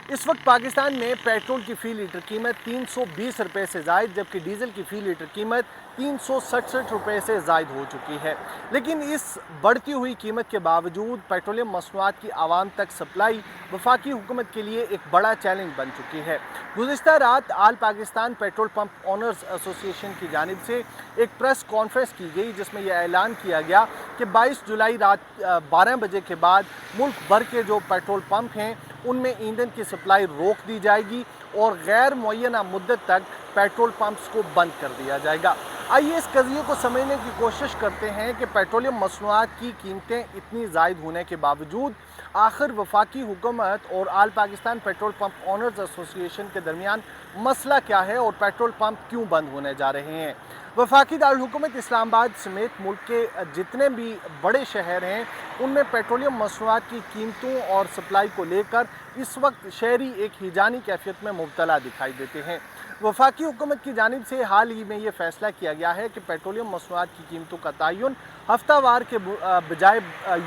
इस वक्त पाकिस्तान में पेट्रोल की फ़ी लीटर कीमत 320 रुपये से ज़ायद, जबकि डीज़ल की फ़ी लीटर कीमत 367 रुपये से ज़ायद हो चुकी है। लेकिन इस बढ़ती हुई कीमत के बावजूद पेट्रोलियम मसनूआत की आवाम तक सप्लाई वफाकी हुकूमत के लिए एक बड़ा चैलेंज बन चुकी है। गुज़िश्ता रात all Pakistan petrol pump owners association की जानिब से एक प्रेस कॉन्फ्रेंस की गई, जिसमें यह ऐलान किया गया कि 22 जुलाई रात 12 बजे के बाद मुल्क भर के जो पेट्रोल पंप हैं उनमें ईंधन की सप्लाई रोक दी जाएगी और गैर मुअय्यना मुद्दत तक पेट्रोल पंप्स को बंद कर दिया जाएगा। आइए इस कज़िये को समझने की कोशिश करते हैं कि पेट्रोलियम मसनूआत की कीमतें इतनी ज़ायद होने के बावजूद आखिर वफाकी हुकूमत और all Pakistan petrol pump owners association के दरमियान मसला क्या है और पेट्रोल पंप क्यों बंद होने जा रहे हैं। वफाकी दारुल हुकूमत इस्लामाबाद समेत मुल्क के जितने भी बड़े शहर हैं उनमें पेट्रोलियम मसनूआत की कीमतों और सप्लाई को लेकर इस वक्त शहरी एक हिजानी कैफियत में मुब्तला दिखाई देते हैं। वफाकी हुकूमत की जानिब से हाल ही में ये फैसला किया गया है कि पेट्रोलियम मसनूआत की कीमतों का तयन हफ्तावार के बजाय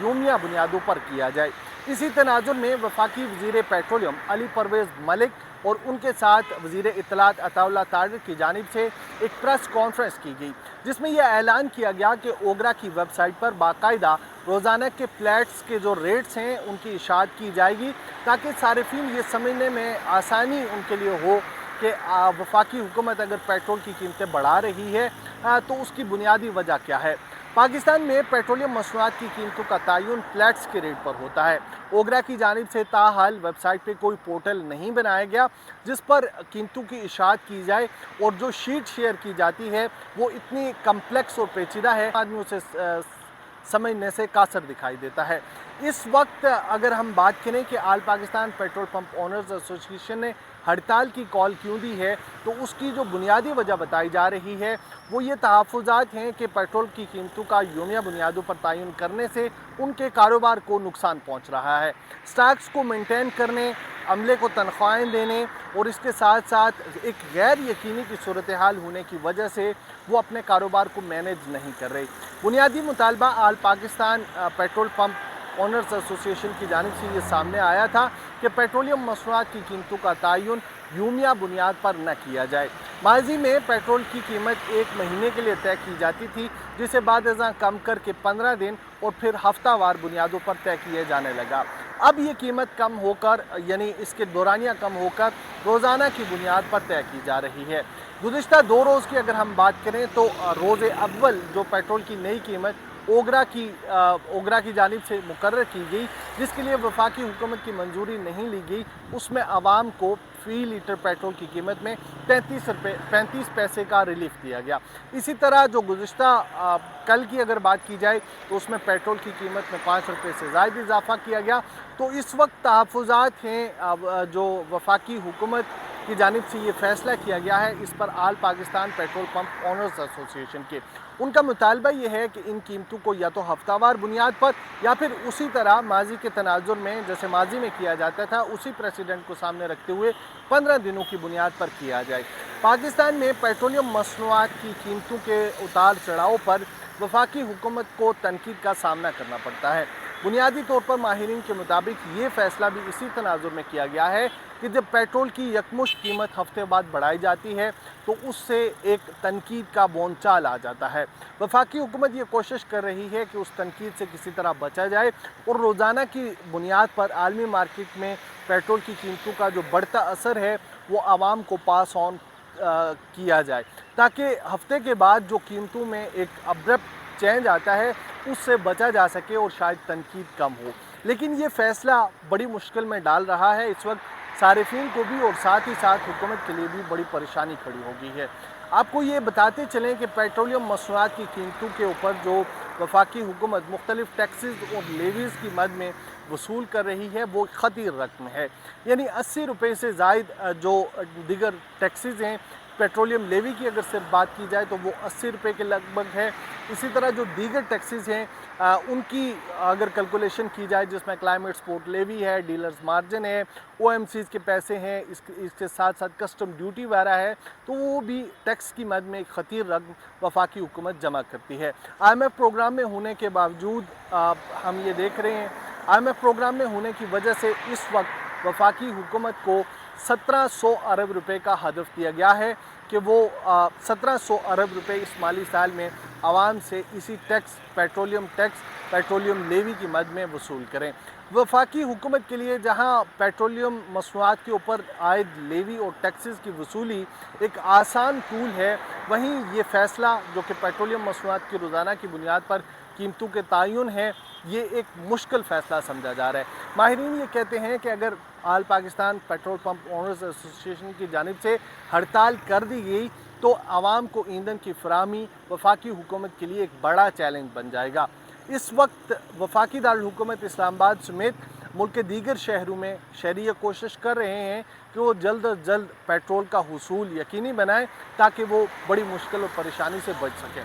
यूमिया बुनियादों पर किया जाए। इसी तनाजुर में वफाकी वज़ीर पेट्रोलियम अली परवेज़ मलिक और उनके साथ वज़ीर इत्तलात अताउल्लाह तारिर की जानिब से एक प्रेस कॉन्फ्रेंस की गई, जिसमें यह ऐलान किया गया कि ओगरा की वेबसाइट पर बाकायदा रोज़ाना के फ्लैट्स के जो रेट्स हैं उनकी इशाअत की जाएगी, ताकि सारिफिन ये समझने में आसानी उनके लिए हो कि वफाकी हुकूमत अगर पेट्रोल की कीमतें बढ़ा रही है तो उसकी बुनियादी वजह क्या है। पाकिस्तान में पेट्रोलियम मसनूआत की कीमतों का तयन फ्लैट्स के रेट पर होता है। ओगरा की जानिब से ताहाल वेबसाइट पे कोई पोर्टल नहीं बनाया गया जिस पर कीमतों की इशाअत की जाए, और जो शीट शेयर की जाती है वो इतनी कम्प्लेक्स और पेचीदा है आदमी उसे समझने से कासर दिखाई देता है। इस वक्त अगर हम बात करें कि all Pakistan petrol pump owners association ने हड़ताल की कॉल क्यों दी है, तो उसकी जो बुनियादी वजह बताई जा रही है वो ये तहफ़्फ़ुज़ात हैं कि पेट्रोल की कीमतों का यूमिया बुनियादों पर तयन करने से उनके कारोबार को नुकसान पहुंच रहा है। स्टॉक्स को मेंटेन करने, अमले को तनख्वाहें देने और इसके साथ साथ एक गैर यकीनी की सूरत हाल होने की वजह से वो अपने कारोबार को मैनेज नहीं कर रहे। बुनियादी मुतालबा all Pakistan petrol pump owners association की जानिब से ये सामने आया था कि पेट्रोलियम मसनूआत की कीमतों का तयन यूमिया बुनियाद पर न किया जाए। माजी में पेट्रोल की कीमत एक महीने के लिए तय की जाती थी, जिसे बाद अज़ां कम करके 15 दिन और फिर हफ्तावार बुनियादों पर तय किए जाने लगा। अब ये कीमत कम होकर यानी इसके दौरानिया कम होकर रोज़ाना की बुनियाद पर तय की जा रही है। गुज़िश्ता 2 रोज़ की अगर हम बात करें तो रोज़ अव्वल जो पेट्रोल की नई कीमत ओगरा की जानिब से मुकर्रर की गई, जिसके लिए वफाकी हुकूमत की मंजूरी नहीं ली गई, उसमें आवाम को फ़ी लीटर पेट्रोल की कीमत में 35 पैसे का रिलीफ दिया गया। इसी तरह जो गुज़िश्ता कल की अगर बात की जाए तो उसमें पेट्रोल की कीमत में 5 रुपये से ज़ायद इजाफा किया गया। तो इस वक्त तहफ़्फ़ुज़ात हैं जो वफाकी हुकूमत की जानिब से ये फ़ैसला किया गया है इस पर all Pakistan petrol pump owners association के। उनका मुतालबा ये है कि इन कीमतों को या तो हफ्तावार बुनियाद पर या फिर उसी तरह माजी के तनाजुर में जैसे माजी में किया जाता था उसी प्रेसिडेंट को सामने रखते हुए 15 दिनों की बुनियाद पर किया जाए। पाकिस्तान में पेट्रोलियम मसनूआत की कीमतों के उतार चढ़ाव पर वफाकी हुकूमत को तनकीद का सामना करना पड़ता है। बुनियादी तौर पर माहिरीन के मुताबिक ये फ़ैसला भी इसी तनाजुर में किया गया है कि जब पेट्रोल की यकमुश्त कीमत हफ्ते बाद बढ़ाई जाती है तो उससे एक तनकीद का बोलचाल आ जाता है। वफाकी हुकूमत ये कोशिश कर रही है कि उस तनकीद से किसी तरह बचा जाए और रोज़ाना की बुनियाद पर आलमी मार्केट में पेट्रोल की कीमतों का जो बढ़ता असर है वो आवाम को पास ऑन किया जाए, ताकि हफ्ते के बाद जो कीमतों में एक अब्रप्ट चेंज आता है उससे बचा जा सके और शायद तनकीद कम हो। लेकिन ये फ़ैसला बड़ी मुश्किल में डाल रहा है इस वक्त सारिफिन को भी और साथ ही साथ हुकूमत के लिए भी बड़ी परेशानी खड़ी हो गई है। आपको ये बताते चलें कि पेट्रोलियम मसनूआत की कीमतों के ऊपर जो वफाकी हुकूमत मुख्तलिफ टैक्सेस और लेवीज़ की मद में वसूल कर रही है वो खतीर रकम है, यानी 80 रुपये से ज़ायद जो दीगर टैक्सेस हैं। पेट्रोलियम लेवी की अगर सिर्फ बात की जाए तो वो 80 रुपये के लगभग है। इसी तरह जो दीगर टैक्सेस हैं उनकी अगर कैलकुलेशन की जाए जिसमें क्लाइमेट सपोर्ट लेवी है, डीलर्स मार्जिन है, OMCs के पैसे हैं, इसके साथ साथ कस्टम ड्यूटी वगैरह है, तो वो भी टैक्स की मद में एक खतीर रकम वफाकी हुकूमत जमा करती है। IMF प्रोग्राम में होने के बावजूद हम ये देख रहे हैं IMF प्रोग्राम में होने की वजह से इस वक्त वफाकी हुकूमत को 1700 अरब रुपए का हदफ दिया गया है कि वो 1700 अरब रुपए इस माली साल में आवाम से इसी टैक्स, पेट्रोलियम लेवी की मद में वसूल करें। वफाकी हुकूमत के लिए जहां पेट्रोलियम मसनूआत के ऊपर आयद लेवी और टैक्सेस की वसूली एक आसान टूल है, वहीं ये फ़ैसला जो कि पेट्रोलियम मसनूआत की रोज़ाना की बुनियाद पर कीमतों के तयन है, ये एक मुश्किल फ़ैसला समझा जा रहा है। माहिरीन ये कहते हैं कि अगर all Pakistan petrol pump owners association की जानिब से हड़ताल कर दी गई तो आवाम को ईंधन की फराहमी वफाकी हुकूमत के लिए एक बड़ा चैलेंज बन जाएगा। इस वक्त वफाकी दारुल हुकूमत इस्लामाबाद समेत मुल्क के दीगर शहरों में शहरी ये कोशिश कर रहे हैं कि वो जल्द अज जल्द पेट्रोल का हुसूल यकीनी बनाएं ताकि वो बड़ी मुश्किल और परेशानी से बच सकें।